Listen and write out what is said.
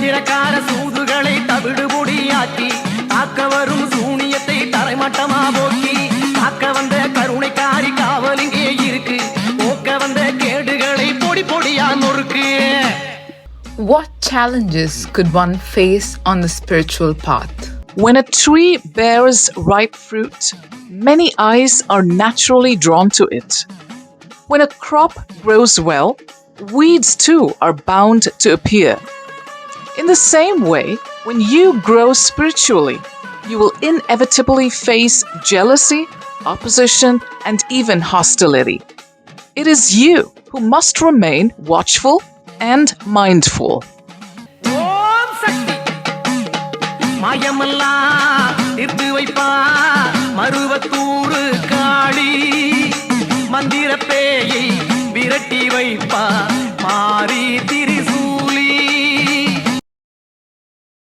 மந்திரக்கார சூதுகளை தவிடுபொடியாக்கி காக்க வரும் சூனியத்தை தரைமட்டமா போக்கி காக்க வந்த கருணைக்காரி காவலிங்கே இருக்கு போக்க வந்த கேடுகளை பொடி பொடியா நொறுக்கு. What challenges could one face on the spiritual path? When a tree bears ripe fruit, many eyes are naturally drawn to it. When a crop grows well, weeds too are bound to appear. In the same way, when you grow spiritually, you will inevitably face jealousy, opposition, and even hostility. It is you who must remain watchful and mindful. ஓம் சக்தி மாயமெல்லாம் தீர்த்து வைப்பா மருவத்தூரு காளி மந்திர பேயை விரட்டி வைப்பா மாறி திரு